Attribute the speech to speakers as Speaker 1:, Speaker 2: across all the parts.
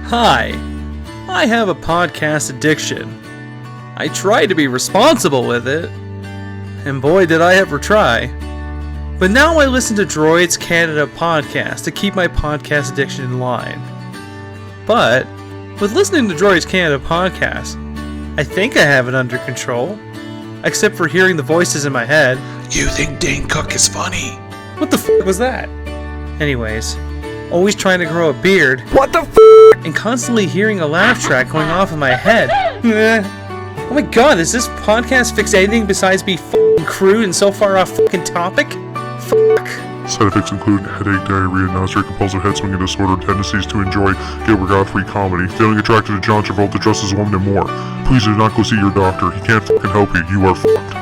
Speaker 1: Hi, I have a podcast addiction. I try to be responsible with it, and boy did I ever try. But now I listen to Droids Canada podcast to keep my podcast addiction in line. But with listening to Droids Canada podcast, I think I have it under control. Except for hearing the voices in my head.
Speaker 2: You think Dane Cook is funny?
Speaker 1: What the f*** was that? Anyways, always trying to grow a beard.
Speaker 2: What the f***?
Speaker 1: And constantly hearing a laugh track going off in my head. Oh my god, does this podcast fix anything besides be f***ing crude and so far off f***ing topic? Fuck.
Speaker 3: Side effects include headache, diarrhea, nausea, compulsive head swinging disorder, tendencies to enjoy Gilbert Gottfried comedy, feeling attracted to John Travolta dressed as a woman, and more. Please do not go see your doctor. He can't fucking help you. You are fucked.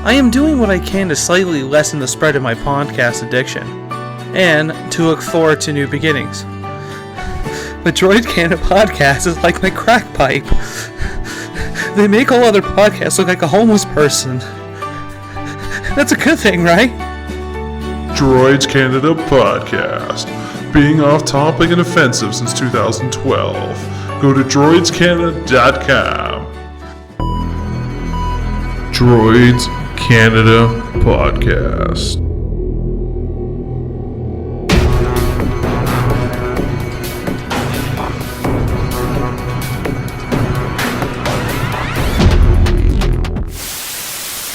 Speaker 1: I am doing what I can to slightly lessen the spread of my podcast addiction, and to look forward to new beginnings. But Droid Canada podcast is like my crack pipe. They make all other podcasts look like a homeless person. That's a good thing, right?
Speaker 3: Droids Canada podcast. Being off topic and offensive since 2012. Go to droidscanada.com. Droids Canada podcast.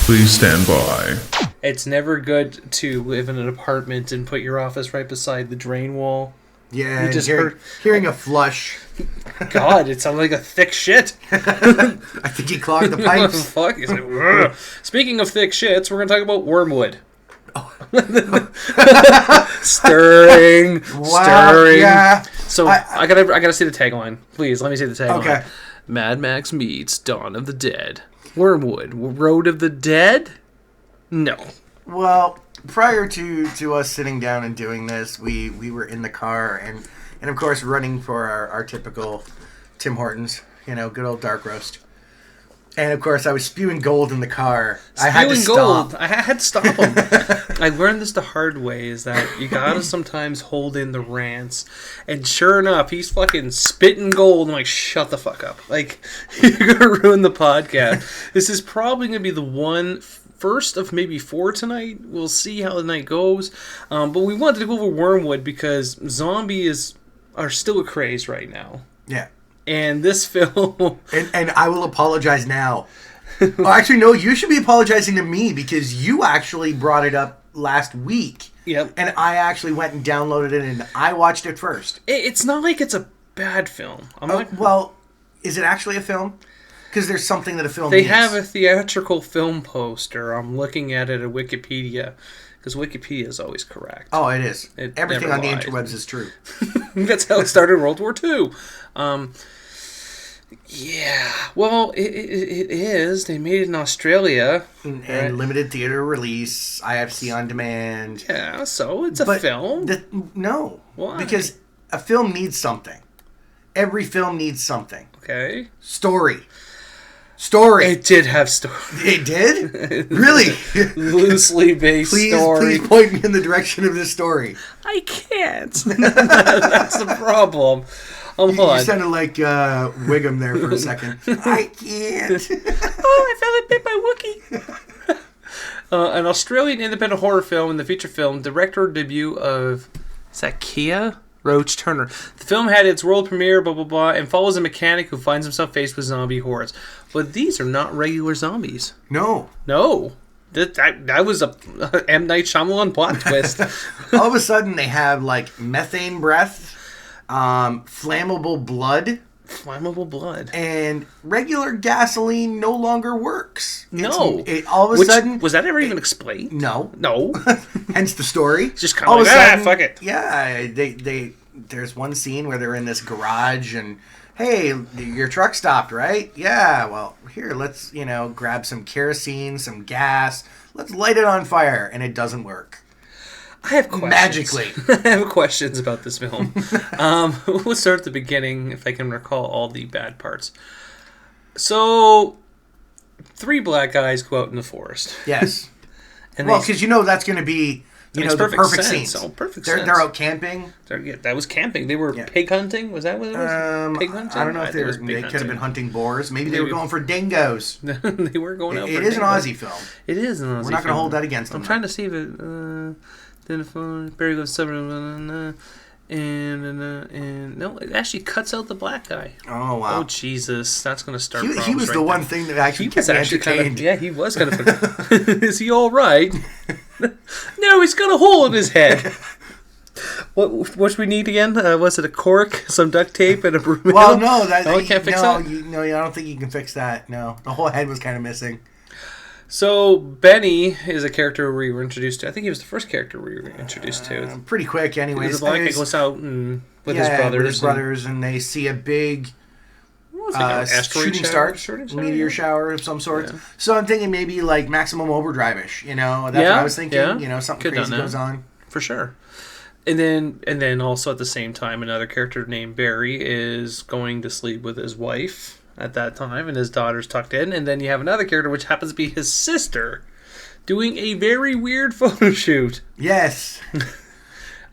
Speaker 3: Please stand by.
Speaker 1: It's never good to live in an apartment and put your office right beside the drain wall.
Speaker 4: Yeah, just hearing a flush.
Speaker 1: God, it sounded like a thick shit.
Speaker 4: I think he clogged the pipes.
Speaker 1: Fuck. He's like, speaking of thick shits, we're going to talk about Wyrmwood. Oh. Stirring.
Speaker 4: Yeah.
Speaker 1: So I gotta say the tagline. Please, let me say the tagline.
Speaker 4: Okay.
Speaker 1: Mad Max meets Dawn of the Dead. Wyrmwood, Road of the Dead? No.
Speaker 4: Well, prior to us sitting down and doing this, we were in the car and of course running for our typical Tim Hortons, good old dark roast. And of course I was spewing gold in the car. I had to stop.
Speaker 1: I had to stop him. I learned this the hard way, is that you gotta sometimes hold in the rants. And sure enough, he's fucking spitting gold. I'm like, shut the fuck up. Like, you're gonna ruin the podcast. This is probably gonna be the first of maybe 4 tonight. We'll see how the night goes. But we wanted to go over Wyrmwood because zombies are still a craze right now.
Speaker 4: Yeah.
Speaker 1: And this film...
Speaker 4: And I will apologize now. Well, actually, no, you should be apologizing to me because you actually brought it up last week.
Speaker 1: Yep.
Speaker 4: And I actually went and downloaded it and I watched it first.
Speaker 1: It's not like it's a bad film.
Speaker 4: Well, is it actually a film? Because there's something that a film
Speaker 1: They
Speaker 4: needs.
Speaker 1: have a theatrical film poster. I'm looking at it at Wikipedia. Because Wikipedia is always correct.
Speaker 4: Oh, it is. Everything on the
Speaker 1: lies.
Speaker 4: interwebs is true.
Speaker 1: That's how it started in World War II. Yeah. Well, it is. They made it in Australia.
Speaker 4: And limited theater release, IFC on demand.
Speaker 1: Yeah, so it's a film.
Speaker 4: No.
Speaker 1: Why?
Speaker 4: Because a film needs something. Every film needs something.
Speaker 1: Okay.
Speaker 4: Story.
Speaker 1: It did have story.
Speaker 4: It did? Really?
Speaker 1: Loosely based story.
Speaker 4: Please point me in the direction of this story.
Speaker 1: I can't. That's the problem. Hold on.
Speaker 4: You sounded like Wiggum there for a second. I can't.
Speaker 1: I felt bit by Wookiee. An Australian independent horror film and the feature film director debut of Kia Roach Turner. The film had its world premiere, blah, blah, blah, and follows a mechanic who finds himself faced with zombie hordes. But these are not regular zombies.
Speaker 4: No.
Speaker 1: That was a M. Night Shyamalan plot twist.
Speaker 4: All of a sudden, they have, methane breath, flammable blood.
Speaker 1: Flammable blood.
Speaker 4: And regular gasoline no longer works.
Speaker 1: No.
Speaker 4: All of a sudden...
Speaker 1: Was that ever even explained?
Speaker 4: No. Hence the story.
Speaker 1: It's just kind of like, fuck it.
Speaker 4: Yeah, there's one scene where they're in this garage and, hey, your truck stopped, right? Yeah, well, here, let's, grab some kerosene, some gas. Let's light it on fire. And it doesn't work.
Speaker 1: I have questions.
Speaker 4: Magically.
Speaker 1: I have questions about this film. We'll start at the beginning, if I can recall all the bad parts. So, 3 black guys go out in the forest.
Speaker 4: Yes.
Speaker 1: And
Speaker 4: because that's going to be You
Speaker 1: Makes
Speaker 4: know, the perfect
Speaker 1: sense.
Speaker 4: scenes.
Speaker 1: Oh, perfect
Speaker 4: They're
Speaker 1: sense.
Speaker 4: out camping.
Speaker 1: Yeah, that was camping. They were pig hunting. Was that what it was? Pig hunting.
Speaker 4: I don't know if they could have been hunting boars. Maybe they were going for dingoes.
Speaker 1: They were going out.
Speaker 4: It
Speaker 1: for
Speaker 4: is
Speaker 1: dingoes.
Speaker 4: an Aussie film.
Speaker 1: It is an Aussie.
Speaker 4: We're not going to hold that against them.
Speaker 1: I'm trying to see if it. Then the phone. Barry goes seven. And no, it actually cuts out the black guy.
Speaker 4: Oh wow!
Speaker 1: Oh Jesus, that's gonna start.
Speaker 4: He was the one thing that actually kept me entertained.
Speaker 1: Yeah, he was kind of. Is he all right? No, he's got a hole in his head. What we need again? Was it a cork, some duct tape, and a broom?
Speaker 4: Well, no,
Speaker 1: you can't fix that.
Speaker 4: No, I don't think you can fix that. No, the whole head was kind of missing.
Speaker 1: So Benny is a character we were introduced to. I think he was the first character we were introduced to.
Speaker 4: Pretty quick, anyways.
Speaker 1: The black guy goes out and with his brothers,
Speaker 4: and they see a big
Speaker 1: shooting
Speaker 4: star, meteor shower of some sort. Yeah. So I'm thinking maybe like Maximum Overdrive-ish. You know, that's what I was thinking. Yeah. You know, something crazy goes on
Speaker 1: for sure. And then also at the same time, another character named Barry is going to sleep with his wife at that time, and his daughter's tucked in. And then you have another character, which happens to be his sister, doing a very weird photo shoot.
Speaker 4: Yes.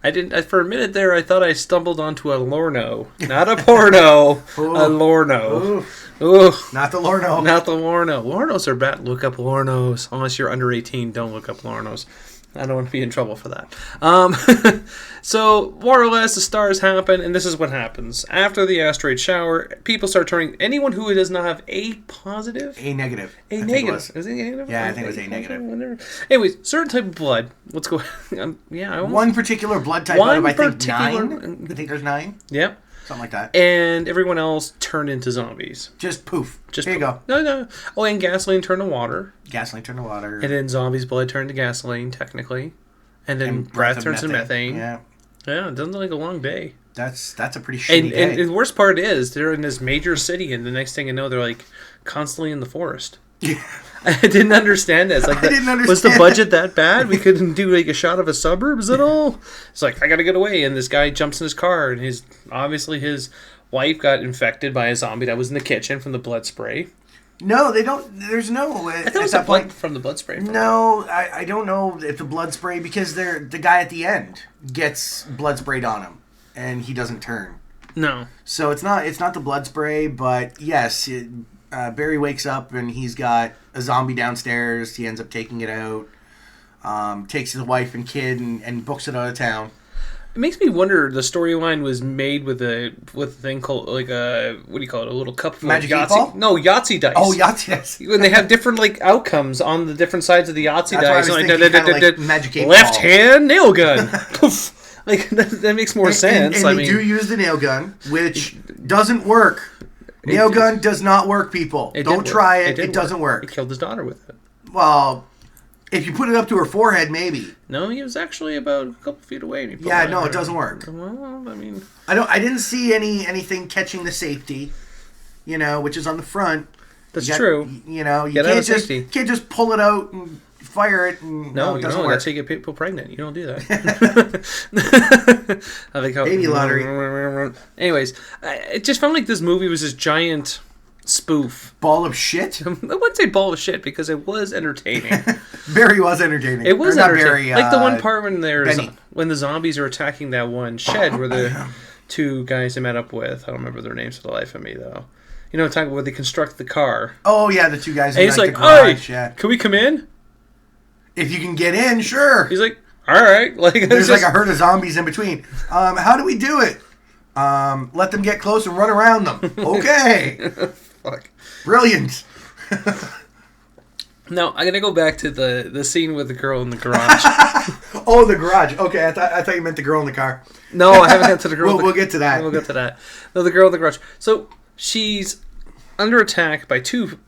Speaker 1: For a minute there, I thought I stumbled onto a Lorno. Not a porno, a Lorno. Ooh.
Speaker 4: Not the Lorno.
Speaker 1: Not the Lorno. Lornos are bad. Look up Lornos. Unless you're under 18, don't look up Lornos. I don't want to be in trouble for that. So, more or less, the stars happen, and this is what happens. After the asteroid shower, people start turning... Anyone who does not have A positive?
Speaker 4: A negative.
Speaker 1: A negative. Is it A negative?
Speaker 4: Yeah, I think it was A negative.
Speaker 1: Anyways, certain type of blood. Let's go...
Speaker 4: One particular blood type out of, I think, 9. I think there's 9.
Speaker 1: Yep.
Speaker 4: Something like that.
Speaker 1: And everyone else turned into zombies.
Speaker 4: Just poof.
Speaker 1: Just
Speaker 4: Here you go.
Speaker 1: No. Oh, and gasoline turned to water.
Speaker 4: Gasoline turned to water.
Speaker 1: And then zombies' blood turned to gasoline, technically. And then breath turns to methane.
Speaker 4: Yeah.
Speaker 1: Yeah, it doesn't look like a long day.
Speaker 4: That's a pretty shitty day.
Speaker 1: And the worst part is, they're in this major city, and the next thing you know, they're like constantly in the forest. Yeah. I didn't understand this. Like, was the budget that bad? We couldn't do like a shot of a suburbs at all. It's like, I gotta get away, and this guy jumps in his car, and his wife got infected by a zombie that was in the kitchen from the blood spray.
Speaker 4: No, they don't. There's no.
Speaker 1: I thought it was the blood from the blood spray.
Speaker 4: No, I don't know if the blood spray, because the guy at the end gets blood sprayed on him, and he doesn't turn.
Speaker 1: No.
Speaker 4: So it's not the blood spray, but yes, Barry wakes up and he's got a zombie downstairs. He ends up taking it out, takes his wife and kid and books it out of town.
Speaker 1: It makes me wonder. The storyline was made with a thing called like a what do you call it? A little cup of
Speaker 4: Magic
Speaker 1: Yahtzee.
Speaker 4: Ball?
Speaker 1: No, Yahtzee dice.
Speaker 4: Oh, Yahtzee dice.
Speaker 1: When they have different like outcomes on the different sides of the Yahtzee dice.
Speaker 4: Like Magic 8
Speaker 1: left hand nail gun. Poof. Like that makes more sense.
Speaker 4: And they do use the nail gun, which doesn't work. Nail gun does not work, people. Don't try it. It doesn't work.
Speaker 1: He killed his daughter with it.
Speaker 4: Well, if you put it up to her forehead, maybe.
Speaker 1: No, he was actually about a couple feet away. And
Speaker 4: it doesn't work.
Speaker 1: Well, I mean,
Speaker 4: I didn't see anything catching the safety, which is on the front.
Speaker 1: That's true.
Speaker 4: You can't just pull it out and fire it. And,
Speaker 1: no,
Speaker 4: it doesn't work.
Speaker 1: That's how you get people pregnant. You don't do that. I think how
Speaker 4: baby lottery.
Speaker 1: Anyways, it just felt like this movie was this giant spoof
Speaker 4: ball of shit.
Speaker 1: I wouldn't say ball of shit because it was entertaining.
Speaker 4: Barry was entertaining.
Speaker 1: It was entertaining.
Speaker 4: Barry,
Speaker 1: like the one part when the zombies are attacking that one shed where the two guys I met up with. I don't remember their names for the life of me though. You know, talking where they construct the car.
Speaker 4: Oh yeah, the two guys.
Speaker 1: And he's like, "Hey, can we come in?
Speaker 4: If you can get in, sure."
Speaker 1: He's like, "All right." Like
Speaker 4: there's like a herd of zombies in between. How do we do it? Let them get close and run around them. Okay.
Speaker 1: Fuck.
Speaker 4: Brilliant.
Speaker 1: No, I'm gonna go back to the scene with the girl in the garage.
Speaker 4: Oh, the garage. Okay, I thought you meant the girl in the car.
Speaker 1: No, I haven't got to the girl.
Speaker 4: We'll get to that.
Speaker 1: We'll get to that. No, the girl in the garage. So she's under attack by two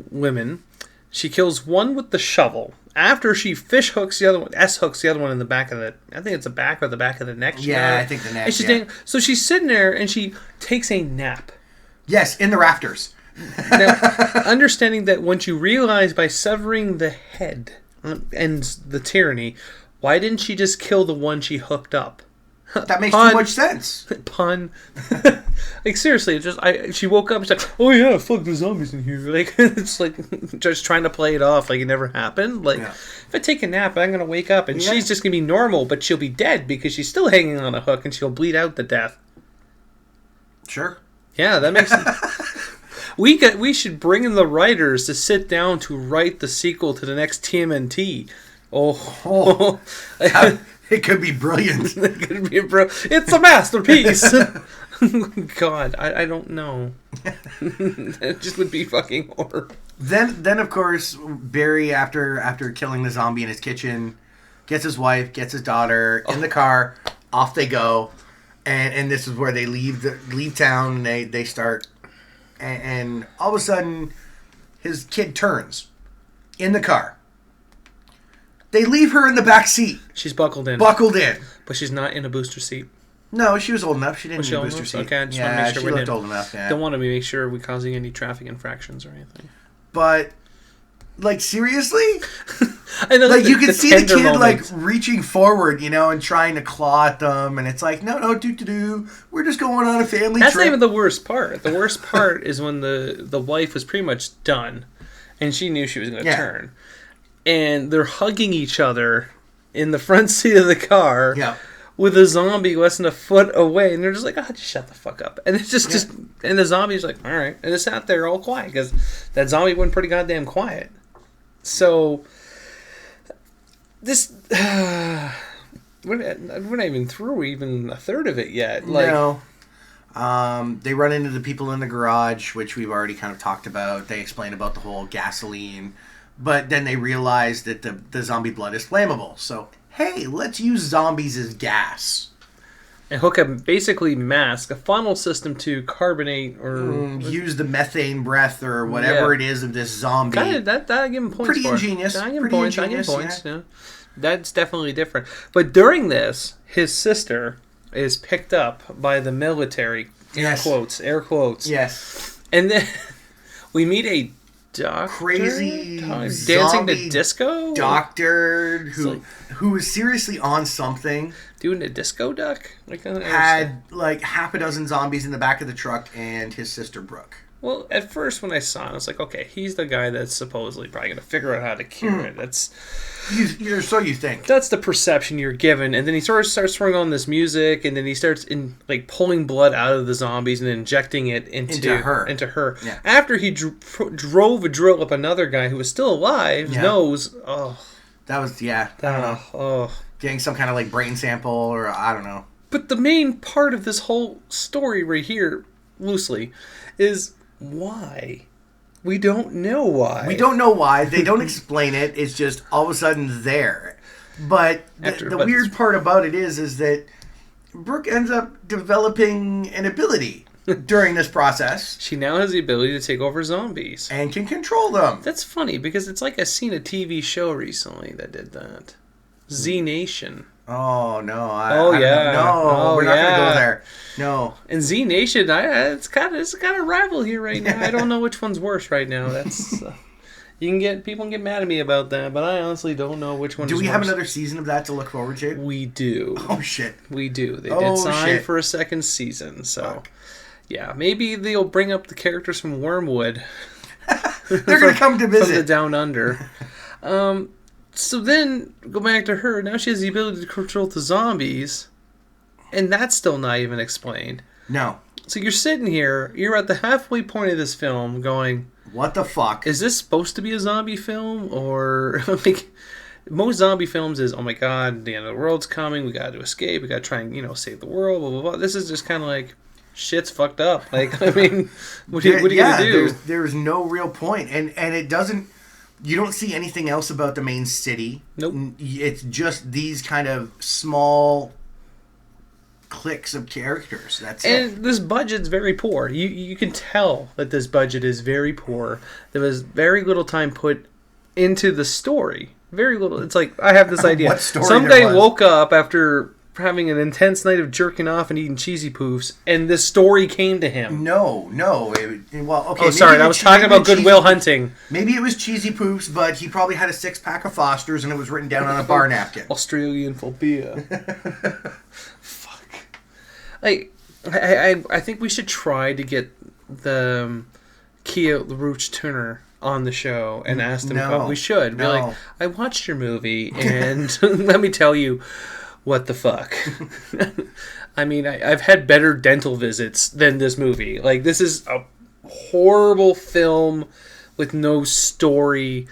Speaker 1: women. She kills one with the shovel. After she fish hooks the other one, hooks the other one in the back of the. I think it's the back or the back of the neck.
Speaker 4: Yeah, I think the neck.
Speaker 1: And so she's sitting there and she takes a nap.
Speaker 4: Yes, in the rafters.
Speaker 1: Now, understanding that once you realize by severing the head ends the tyranny, why didn't she just kill the one she hooked up?
Speaker 4: That makes
Speaker 1: Pun.
Speaker 4: too much sense.
Speaker 1: Pun. Like, seriously, she woke up, she's like, oh yeah, fuck, there's zombies in here. Like, it's like, just trying to play it off like it never happened. Like, if I take a nap, I'm going to wake up and she's just going to be normal, but she'll be dead because she's still hanging on a hook and she'll bleed out to death.
Speaker 4: Sure.
Speaker 1: Yeah, that makes sense. We should bring in the writers to sit down to write the sequel to the next TMNT. Oh.
Speaker 4: It could be brilliant.
Speaker 1: It could be it's a masterpiece. God, I don't know. It just would be fucking horror.
Speaker 4: Then of course, Barry, after killing the zombie in his kitchen, gets his wife, gets his daughter in the car. Off they go, and this is where they leave town. And they start, and all of a sudden, his kid turns in the car. They leave her in the back seat.
Speaker 1: She's buckled in.
Speaker 4: But
Speaker 1: she's not in a booster seat.
Speaker 4: No, she was old enough. She didn't need a booster seat.
Speaker 1: Okay, I just want to make sure
Speaker 4: she looked old enough. Yeah.
Speaker 1: Don't want to make sure we're causing any traffic infractions or anything.
Speaker 4: But, like, seriously?
Speaker 1: I know,
Speaker 4: like, you can see the kid,
Speaker 1: moments.
Speaker 4: like, reaching forward, and trying to claw at them. And it's like, no, we're just going on a family
Speaker 1: That's
Speaker 4: trip.
Speaker 1: not even the worst part. The worst part is when the wife was pretty much done. And she knew she was going to turn. And they're hugging each other in the front seat of the car with a zombie less than a foot away. And they're just like, just shut the fuck up. And it's just and the zombie's like, all right. And it's out there all quiet because that zombie went pretty goddamn quiet. So, this... we're not even through even a third of it yet. Like,
Speaker 4: no. They run into the people in the garage, which we've already kind of talked about. They explain about the whole gasoline. But then they realize that the zombie blood is flammable. So, hey, let's use zombies as gas.
Speaker 1: And hook a basically mask, a funnel system to carbonate or...
Speaker 4: use the methane breath or whatever it is of this zombie.
Speaker 1: That I give him points
Speaker 4: Pretty
Speaker 1: for.
Speaker 4: ingenious.
Speaker 1: I give him points. Yeah. That's definitely different. But during this, his sister is picked up by the military. Air quotes.
Speaker 4: Yes.
Speaker 1: And then we meet a doctor,
Speaker 4: crazy
Speaker 1: dancing to disco
Speaker 4: doctor who was seriously on something,
Speaker 1: doing a disco duck.
Speaker 4: Had like half a dozen zombies in the back of the truck, and his sister Brooke.
Speaker 1: Well, at first when I saw it, I was like, okay, he's the guy that's supposedly probably going to figure out how to cure it. That's
Speaker 4: you think.
Speaker 1: That's the perception you're given. And then he sort of starts throwing on this music, and then he starts pulling blood out of the zombies and injecting it into her.
Speaker 4: Yeah.
Speaker 1: After he drove a drill up another guy who was still alive, his nose. Oh,
Speaker 4: that was I don't know.
Speaker 1: Oh,
Speaker 4: getting some kind of like brain sample or I don't know.
Speaker 1: But the main part of this whole story right here, loosely, is why. We don't know why.
Speaker 4: They don't explain it. It's just all of a sudden there. But the weird part about it is that Brooke ends up developing an ability during this process.
Speaker 1: She now has the ability to take over zombies.
Speaker 4: And can control them.
Speaker 1: That's funny because it's like I've seen a TV show recently that did that. Z Nation.
Speaker 4: Oh, no.
Speaker 1: No, we're
Speaker 4: not going to go there. No.
Speaker 1: And Z Nation, it's kind of rival here right now. I don't know which one's worse right now. That's people can get mad at me about that, but I honestly don't know which one.
Speaker 4: Do we have another season of that to look forward to?
Speaker 1: We do.
Speaker 4: Oh shit.
Speaker 1: We do. They did sign for a second season, so yeah, maybe they'll bring up the characters from Wyrmwood.
Speaker 4: They're gonna come to visit
Speaker 1: from the Down Under. So then, go back to her. Now she has the ability to control the zombies. And that's still not even explained.
Speaker 4: No.
Speaker 1: So you're sitting here, you're at the halfway point of this film going...
Speaker 4: What the fuck?
Speaker 1: Is this supposed to be a zombie film? Or, most zombie films is, oh my god, the end of the world's coming, we gotta escape, we gotta try and, save the world, blah, blah, blah. This is just kind of like, shit's fucked up. What are you gonna do?
Speaker 4: There's no real point. And it doesn't... You don't see anything else about the main city.
Speaker 1: Nope.
Speaker 4: It's just these kind of small cliques of characters. That's it.
Speaker 1: And this budget's very poor. You can tell that this budget is very poor. There was very little time put into the story. Very little. It's like, I have this idea.
Speaker 4: What story
Speaker 1: Some
Speaker 4: there
Speaker 1: guy
Speaker 4: was.
Speaker 1: woke up after having an intense night of jerking off and eating cheesy poofs, and this story came to him.
Speaker 4: No. Okay.
Speaker 1: Oh, sorry. I was talking about Good Will Hunting.
Speaker 4: Maybe it was cheesy poofs, but he probably had a 6-pack of Fosters, and it was written down on a bar napkin.
Speaker 1: Australian phobia. Fuck. Like, I think we should try to get the Kia LaRouche Turner on the show and ask them.
Speaker 4: No.
Speaker 1: We should. Be
Speaker 4: No.
Speaker 1: like, I watched your movie, and let me tell you, what the fuck. I mean, I've had better dental visits than this movie. Like, this is a horrible film with no story.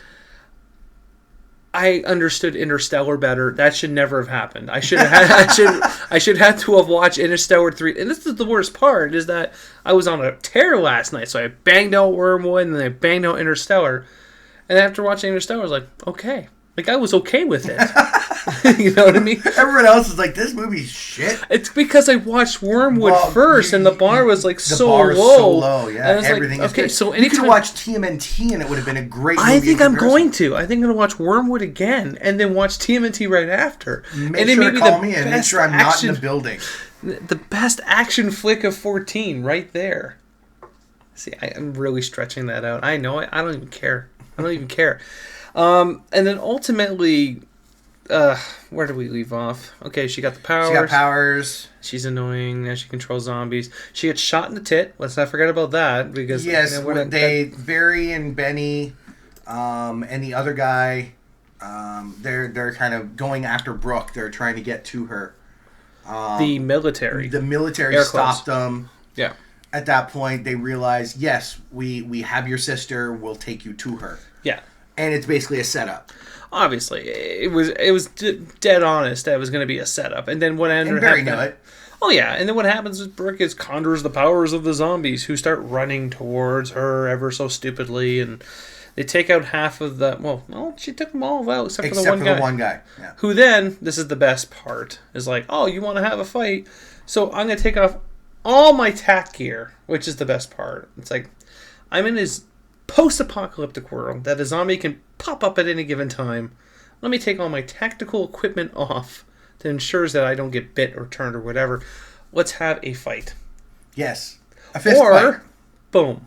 Speaker 1: I understood Interstellar better. That should never have happened. I should have to have watched Interstellar 3. And this is the worst part, is that I was on a tear last night. So I banged out Wyrmwood and then I banged out Interstellar. And after watching Interstellar, I was like, okay. Like, I was okay with it. You know what I mean?
Speaker 4: Everyone else is like, this movie's shit.
Speaker 1: It's because I watched Wyrmwood first, and the bar was like
Speaker 4: The
Speaker 1: so
Speaker 4: bar is
Speaker 1: low.
Speaker 4: so low, yeah.
Speaker 1: And I was
Speaker 4: Everything
Speaker 1: like,
Speaker 4: is
Speaker 1: okay,
Speaker 4: good.
Speaker 1: so
Speaker 4: you could
Speaker 1: anytime
Speaker 4: watch TMNT and it would have been a great movie.
Speaker 1: I think
Speaker 4: in
Speaker 1: I'm
Speaker 4: comparison.
Speaker 1: going to. I think I'm going to watch Wyrmwood again, and then watch TMNT right after.
Speaker 4: Make
Speaker 1: and then
Speaker 4: sure to
Speaker 1: maybe
Speaker 4: call
Speaker 1: the
Speaker 4: me and make
Speaker 1: best
Speaker 4: sure I'm not in
Speaker 1: action-
Speaker 4: the building.
Speaker 1: The best action flick of 14, right there. See, I'm really stretching that out. I know it. I don't even care. I don't even care. And then ultimately, where did we leave off? Okay, she got the powers.
Speaker 4: She got powers.
Speaker 1: She's annoying. Now she controls zombies. She gets shot in the tit. Let's not forget about that, because
Speaker 4: Yes,
Speaker 1: you know,
Speaker 4: Barry and Benny, and the other guy, they're kind of going after Brooke. They're trying to get to her.
Speaker 1: the military.
Speaker 4: The military
Speaker 1: Air
Speaker 4: stopped
Speaker 1: quotes.
Speaker 4: them.
Speaker 1: Yeah.
Speaker 4: At that point, they realize, yes, we have your sister. We'll take you to her.
Speaker 1: Yeah.
Speaker 4: And it's basically a setup.
Speaker 1: Obviously, it was dead honest that it was going to be a setup, and then what ended
Speaker 4: And Barry
Speaker 1: up
Speaker 4: knew it.
Speaker 1: Oh yeah, and then what happens is Brooke conjures the powers of the zombies, who start running towards her ever so stupidly, and they take out half of the. Well, she took them all out except for the one guy.
Speaker 4: Yeah.
Speaker 1: Who then? This is the best part. Is like, oh, you want to have a fight? So I'm going to take off all my tack gear, which is the best part. It's like I'm in his post-apocalyptic world that a zombie can pop up at any given time. Let me take all my tactical equipment off to ensure that I don't get bit or turned or whatever. Let's have a fight.
Speaker 4: Yes. A fist fight.
Speaker 1: Boom.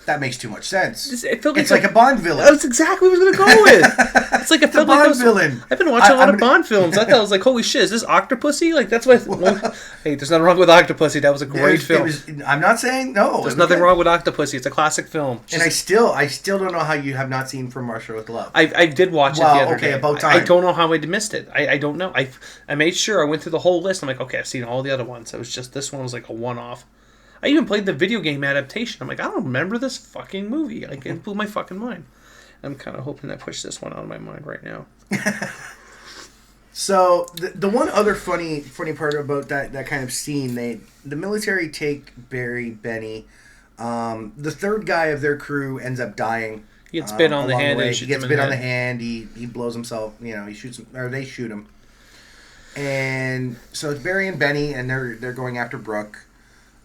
Speaker 4: That makes too much sense.
Speaker 1: It felt like
Speaker 4: It's like a Bond villain.
Speaker 1: That's exactly what I was going to go with. It's like
Speaker 4: It's a Bond villain.
Speaker 1: I've been watching a lot
Speaker 4: I'm
Speaker 1: of Bond films. I thought I was like, holy shit, is this Octopussy? Like, that's what. Hey, there's nothing wrong with Octopussy. That was a great film.
Speaker 4: I'm not saying no.
Speaker 1: There's nothing wrong with Octopussy. It's a classic film.
Speaker 4: And I still don't know how you have not seen From Russia with Love.
Speaker 1: I did watch it the other day.
Speaker 4: About time.
Speaker 1: I don't know how I missed it. I don't know. I made sure I went through the whole list. I'm like, okay, I've seen all the other ones. It was just this one was like a one-off. I even played the video game adaptation. I'm like, I don't remember this fucking movie. Like, it blew my fucking mind. I'm kind of hoping I push this one out of my mind right now.
Speaker 4: So the one other funny part about that kind of scene, the military take Barry, Benny. The third guy of their crew ends up dying.
Speaker 1: He gets bit on the hand.
Speaker 4: He gets bit on the hand. He blows himself. You know, he shoots him, or they shoot him. And so it's Barry and Benny, and they're going after Brooke.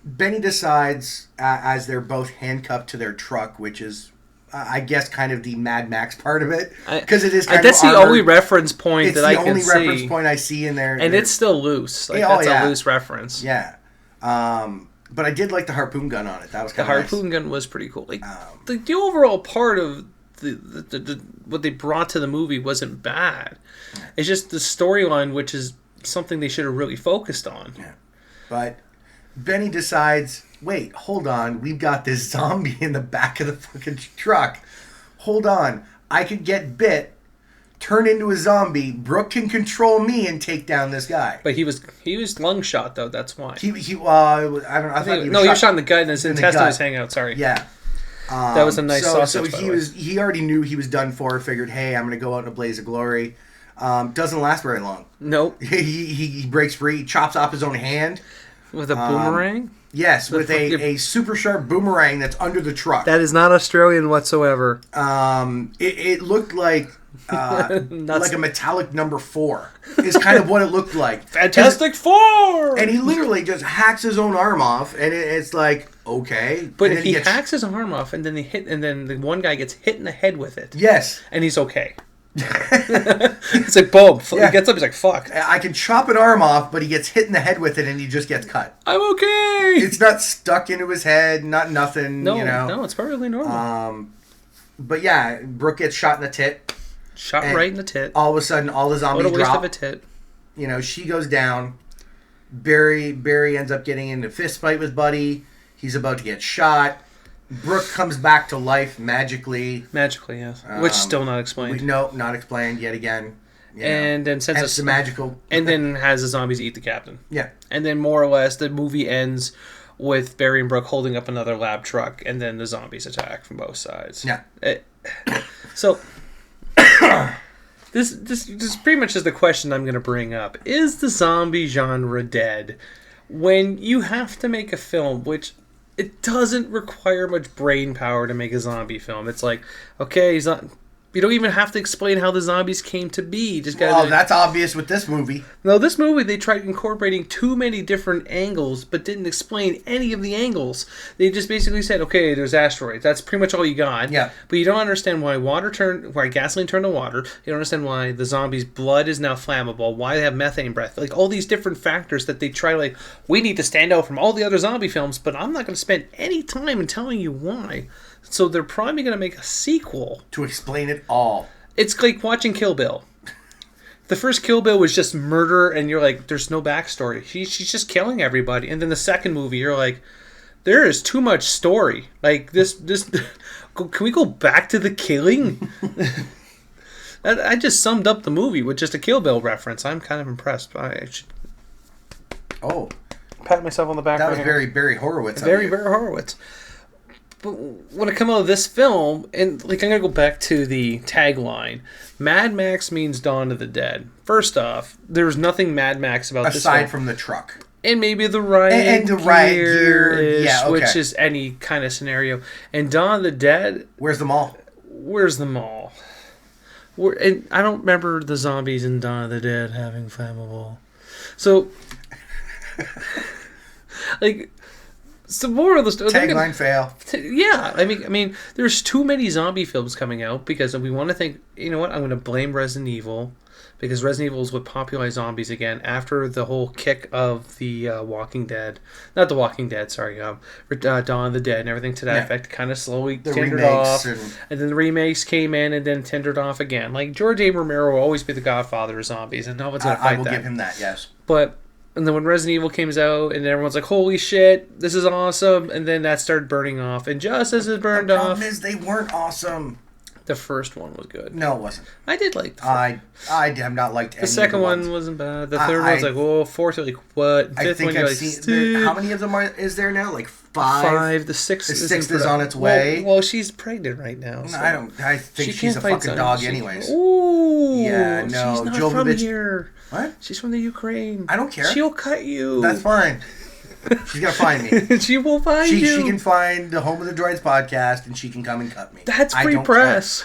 Speaker 4: Benny decides, as they're both handcuffed to their truck, which is, I guess, kind of the Mad Max part of it, because it is kind
Speaker 1: that's
Speaker 4: of
Speaker 1: the only reference point that I can see.
Speaker 4: It's the only reference point I see in there,
Speaker 1: and it's still loose. Like, that's a loose reference.
Speaker 4: Yeah, but I did like the harpoon gun on it. That was kind
Speaker 1: of
Speaker 4: nice.
Speaker 1: The harpoon gun was pretty cool. Like the overall part of the what they brought to the movie wasn't bad. It's just the storyline, which is something they should have really focused on.
Speaker 4: Yeah, but Benny decides, wait, hold on, we've got this zombie in the back of the fucking truck. Hold on, I could get bit, turn into a zombie, Brooke can control me and take down this guy.
Speaker 1: But he was lung shot though, that's why.
Speaker 4: I don't know, I thought he
Speaker 1: was shot in the gut and his intestine was hanging out, sorry.
Speaker 4: Yeah.
Speaker 1: That was a nice sausage.
Speaker 4: So he already knew he was done for, figured, hey, I'm gonna go out in a blaze of glory. Doesn't last very long.
Speaker 1: Nope.
Speaker 4: He breaks free, he chops off his own hand.
Speaker 1: With a boomerang?
Speaker 4: Yes, with a super sharp boomerang that's under the truck.
Speaker 1: That is not Australian whatsoever.
Speaker 4: It looked like a metallic number 4 is kind of what it looked like.
Speaker 1: Fantastic Four!
Speaker 4: And he literally just hacks his own arm off, and it's like, okay.
Speaker 1: But he hacks his arm off, and then the one guy gets hit in the head with it.
Speaker 4: Yes.
Speaker 1: And he's okay. It's like, boom. Yeah. He gets up, he's like, fuck.
Speaker 4: I can chop an arm off, but he gets hit in the head with it and he just gets cut.
Speaker 1: I'm okay.
Speaker 4: It's not stuck into his head, not nothing,
Speaker 1: no,
Speaker 4: you know.
Speaker 1: No, it's perfectly normal.
Speaker 4: But yeah, Brooke gets shot in the tit.
Speaker 1: Shot right in the tit.
Speaker 4: All of a sudden, all the zombies drop.
Speaker 1: What a waste of a tit.
Speaker 4: You know, she goes down. Barry ends up getting into a fist fight with Buddy. He's about to get shot. Brooke comes back to life magically.
Speaker 1: Magically, yes. Which is still not explained.
Speaker 4: No, not explained yet again.
Speaker 1: And then sends us
Speaker 4: the magical.
Speaker 1: And then has the zombies eat the captain.
Speaker 4: Yeah. And
Speaker 1: then more or less the movie ends with Barry and Brooke holding up another lab truck, and then the zombies attack from both sides.
Speaker 4: Yeah.
Speaker 1: So this pretty much is the question I'm going to bring up. Is the zombie genre dead? When you have to make a film, which it doesn't require much brain power to make a zombie film. It's like, okay, you don't even have to explain how the zombies came to be. Just gotta,
Speaker 4: that's obvious with this movie.
Speaker 1: No, this movie, they tried incorporating too many different angles, but didn't explain any of the angles. They just basically said, okay, there's asteroids. That's pretty much all you got.
Speaker 4: Yeah.
Speaker 1: But you don't understand why gasoline turned to water. You don't understand why the zombies' blood is now flammable, why they have methane breath. Like, all these different factors that they try, like, we need to stand out from all the other zombie films, but I'm not going to spend any time in telling you why. So they're probably going to make a sequel.
Speaker 4: To explain it all.
Speaker 1: It's like watching Kill Bill. The first Kill Bill was just murder, and you're like, there's no backstory. She's just killing everybody. And then the second movie, you're like, there is too much story. Like, this can we go back to the killing? I just summed up the movie with just a Kill Bill reference. I'm kind of impressed. I should pat myself on the back.
Speaker 4: That was very Barry Horowitz.
Speaker 1: Very Horowitz. But when it comes out of this film, and like I'm going to go back to the tagline, Mad Max means Dawn of the Dead. First off, there's nothing Mad Max about this film.
Speaker 4: Aside from the truck.
Speaker 1: And maybe the riot
Speaker 4: and the riot gear. Yeah, okay.
Speaker 1: Which is any kind of scenario. And Dawn of the Dead...
Speaker 4: Where's the mall?
Speaker 1: And I don't remember the zombies in Dawn of the Dead having flammable. So... like... So more of the story.
Speaker 4: Tagline fail.
Speaker 1: Yeah, I mean, there's too many zombie films coming out because we want to think. You know what? I'm going to blame Resident Evil because Resident Evil is what popularized zombies again after the whole kick of the Walking Dead, not the Walking Dead. Sorry, Dawn of the Dead and everything to that effect. Kind of slowly tindered off, and then the remakes came in and then tindered off again. Like George A. Romero will always be the godfather of zombies, and no one's going to fight that.
Speaker 4: I will give him that. Yes,
Speaker 1: but. And then when Resident Evil came out, and everyone's like, holy shit, this is awesome. And then that started burning off. And just as it burned off...
Speaker 4: The problem is they weren't awesome.
Speaker 1: The first one was good.
Speaker 4: No, it wasn't.
Speaker 1: I did like the
Speaker 4: first. I have not liked any
Speaker 1: The second
Speaker 4: of the
Speaker 1: one wasn't bad. The third one was like, whoa. Fourth, you're like, what? Fifth one, you're like,
Speaker 4: seen... How many of them is there now? Like five?
Speaker 1: The sixth
Speaker 4: is on its way.
Speaker 1: Well, she's pregnant right now. So
Speaker 4: I think she's a fucking dog anyways.
Speaker 1: Ooh.
Speaker 4: Yeah, no.
Speaker 1: She's not from here.
Speaker 4: What?
Speaker 1: She's from the Ukraine.
Speaker 4: I don't care.
Speaker 1: She'll cut you.
Speaker 4: That's fine. She's got to find me.
Speaker 1: She will find you.
Speaker 4: She can find the Home of the Droids podcast, and she can come and cut me.
Speaker 1: That's free press.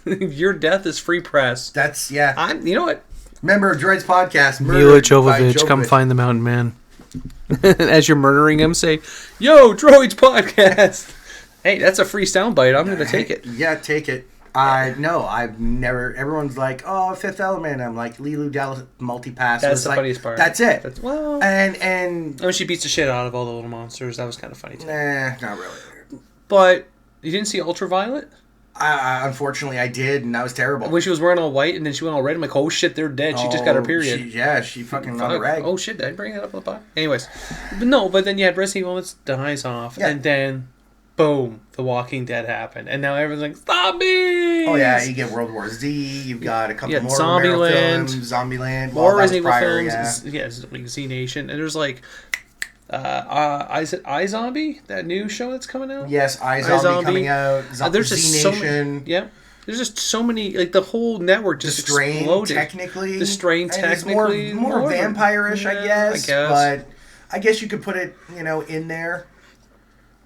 Speaker 1: Your death is free press.
Speaker 4: That's, yeah.
Speaker 1: You know what?
Speaker 4: Remember, Droids podcast.
Speaker 1: Mila Jovovich, come find the Mountain Man. As you're murdering him, say, yo, Droids podcast. Hey, that's a free soundbite. I'm going to take it.
Speaker 4: Yeah, take it. I've never. Everyone's like, "Oh, Fifth Element." I'm like, Lilu Dallas Multipass.
Speaker 1: That's the funniest part.
Speaker 4: That's it.
Speaker 1: And when she beats the shit out of all the little monsters, that was kind of funny too.
Speaker 4: Nah, not really.
Speaker 1: But you didn't see Ultraviolet?
Speaker 4: Unfortunately, I did, and that was terrible.
Speaker 1: When she was wearing all white, and then she went all red. I'm like, "Oh shit, they're dead." She just got her period.
Speaker 4: She fucking on a rag.
Speaker 1: Oh shit, did I bring that up on the pod? Anyways, but then you had Resident Evil that dies off, and then. Boom! The Walking Dead happened, and now everyone's like zombies.
Speaker 4: Oh yeah, you get World War Z. You've got a couple more
Speaker 1: Zombieland,
Speaker 4: Zombieland,
Speaker 1: more Resident Evil films. Yeah, like Z Nation, and there's like, is it iZombie? That new show that's coming out.
Speaker 4: Yes, iZombie coming out.
Speaker 1: There's
Speaker 4: Z
Speaker 1: just
Speaker 4: Nation.
Speaker 1: There's just so many. Like the whole network just exploded.
Speaker 4: The Strain technically, more vampire-ish, I guess. But I guess you could put it, in there.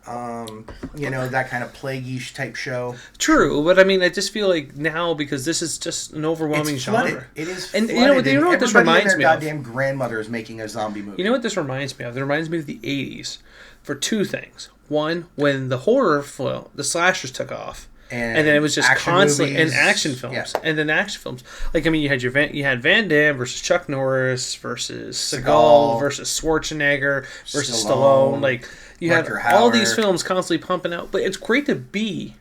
Speaker 4: That kind of plague-ish type show.
Speaker 1: True, but I mean, I just feel like now, because this is just an overwhelming genre.
Speaker 4: It is
Speaker 1: and
Speaker 4: flooded.
Speaker 1: You know what this reminds me of?
Speaker 4: Goddamn grandmother is making a zombie movie.
Speaker 1: You know what this reminds me of? It reminds me of the 80s for two things. One, when the horror flow, the slashers took off. And then it was just constantly in action films, and then action films. Like you had Van Damme versus Chuck Norris versus Seagal versus Schwarzenegger versus Stallone. Like you had all these films constantly pumping out. But it's great to be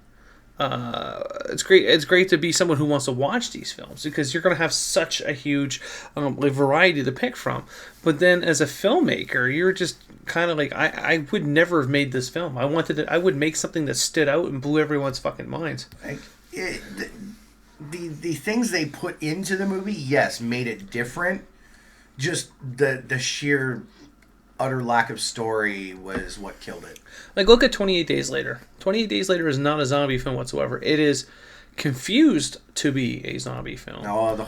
Speaker 1: it's great. It's great to be someone who wants to watch these films because you're going to have such a huge variety to pick from. But then, as a filmmaker, you're just kind of like, I would never have made this film. I would make something that stood out and blew everyone's fucking minds.
Speaker 4: The things they put into the movie, yes, made it different. Just the sheer utter lack of story was what killed it.
Speaker 1: Like, look at 28 Days Later. 28 Days Later is not a zombie film whatsoever. It is confused to be a zombie film.
Speaker 4: Oh, the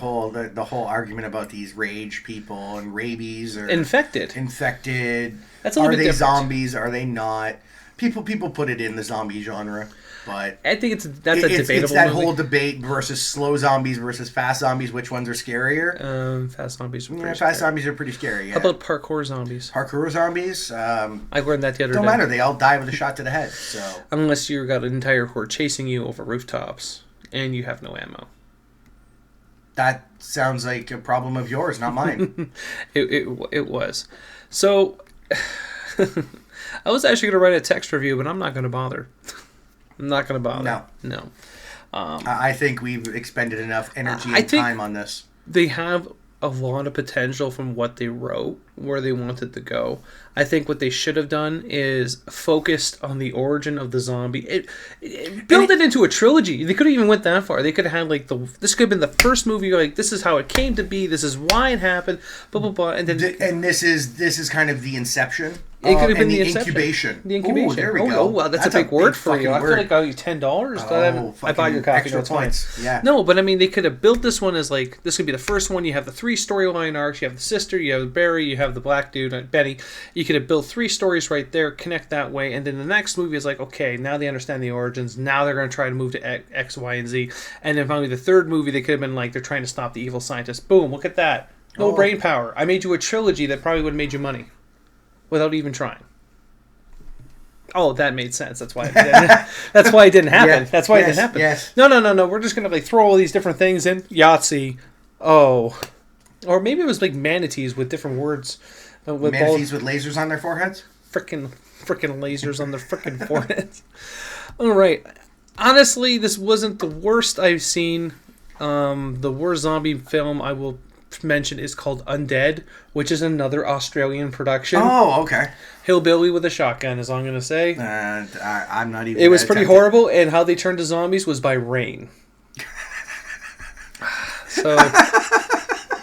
Speaker 4: whole argument about these rage people and rabies or
Speaker 1: infected.
Speaker 4: That's a little bit different. Are they zombies? Are they not? People put it in the zombie genre. But
Speaker 1: I think that's a debatable
Speaker 4: It's that
Speaker 1: movie.
Speaker 4: whole debate versus slow zombies versus fast zombies. Which ones are scarier?
Speaker 1: Fast zombies are pretty
Speaker 4: fast
Speaker 1: scary.
Speaker 4: Zombies are pretty scary. Yeah.
Speaker 1: How about parkour zombies?
Speaker 4: Parkour zombies?
Speaker 1: I learned that the other day.
Speaker 4: Don't matter. They all die with a shot to the head. So
Speaker 1: unless you got an entire horde chasing you over rooftops and you have no ammo.
Speaker 4: That sounds like a problem of yours, not mine.
Speaker 1: It was. So I was actually going to write a text review, but I'm not going to bother. I'm not going to bother. No.
Speaker 4: I think we've expended enough energy and time on this.
Speaker 1: They have a lot of potential from what they wrote, where they wanted to go. I think what they should have done is focused on the origin of the zombie. Build it into a trilogy. They could have even went that far. They could have had this could have been the first movie. Like, this is how it came to be. This is why it happened. Blah blah blah. And then
Speaker 4: this is kind of the inception.
Speaker 1: It could have been the
Speaker 4: incubation.
Speaker 1: The incubation.
Speaker 4: Ooh, there we go.
Speaker 1: Oh, wow, that's a big word for you. I feel like I owe you $10. I bought your coffee.
Speaker 4: Extra points. Yeah.
Speaker 1: No, but I mean, they could have built this one as like, this could be the first one. You have the 3 storyline arcs. You have the sister. You have Barry. You have the black dude, Benny. You could have built 3 stories right there, connect that way, and then the next movie is like, okay, now they understand the origins. Now they're going to try to move to X, Y, and Z. And then finally, the third movie, they could have been like, they're trying to stop the evil scientist. Boom! Look at that. No brain power. I made you a trilogy that probably would have made you money without even trying. Oh, that made sense. That's why it didn't, that's why it didn't happen.
Speaker 4: Yeah.
Speaker 1: That's why it didn't happen.
Speaker 4: Yes.
Speaker 1: No. We're just gonna throw all these different things in. Yahtzee. Oh, or maybe it was like manatees with different words.
Speaker 4: Manatees with lasers on their foreheads.
Speaker 1: Frickin' lasers on their frickin' foreheads. All right. Honestly, this wasn't the worst I've seen. The worst zombie film I will mention is called Undead, which is another Australian production.
Speaker 4: Oh, okay.
Speaker 1: Hillbilly with a shotgun is all I'm going to say.
Speaker 4: I'm not even...
Speaker 1: It was pretty horrible, and how they turned to zombies was by rain.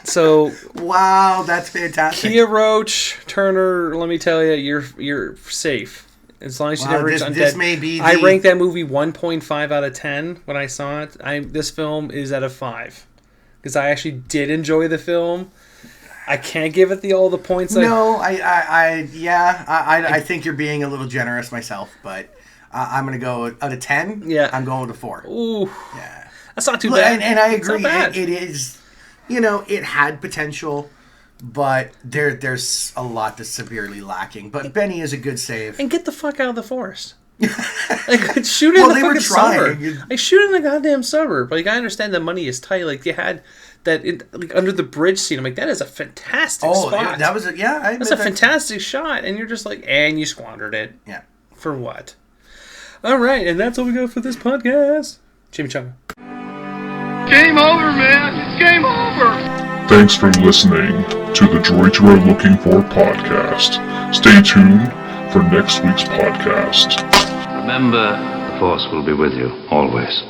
Speaker 1: So
Speaker 4: wow, that's fantastic.
Speaker 1: Kia Roach, Turner, let me tell you, you're safe. As long as you never reach Undead.
Speaker 4: This may be
Speaker 1: I ranked that movie 1.5 out of 10 when I saw it. This film is at a 5. Because I actually did enjoy the film. I can't give it all the points.
Speaker 4: I think you're being a little generous myself, but I'm going to go out of 10.
Speaker 1: Yeah,
Speaker 4: I'm going to 4.
Speaker 1: Ooh,
Speaker 4: yeah,
Speaker 1: that's not too bad.
Speaker 4: And I agree. It is, it had potential, but there's a lot that's severely lacking. But Benny is a good save.
Speaker 1: And get the fuck out of the forest. Like, shoot in the fucking suburb. Like, shoot in the goddamn suburb. Like, I understand the money is tight. Like, you had that under the bridge scene. I'm like, that is a fantastic spot.
Speaker 4: That was that's
Speaker 1: a fantastic shot. And you're just like, and you squandered it.
Speaker 4: Yeah.
Speaker 1: For what? All right, and that's all we got for this podcast. Chimichanga.
Speaker 2: Game over, man. It's game over.
Speaker 3: Thanks for listening to the Droids You Are Looking For podcast. Stay tuned for next week's podcast.
Speaker 5: Remember, the Force will be with you, always.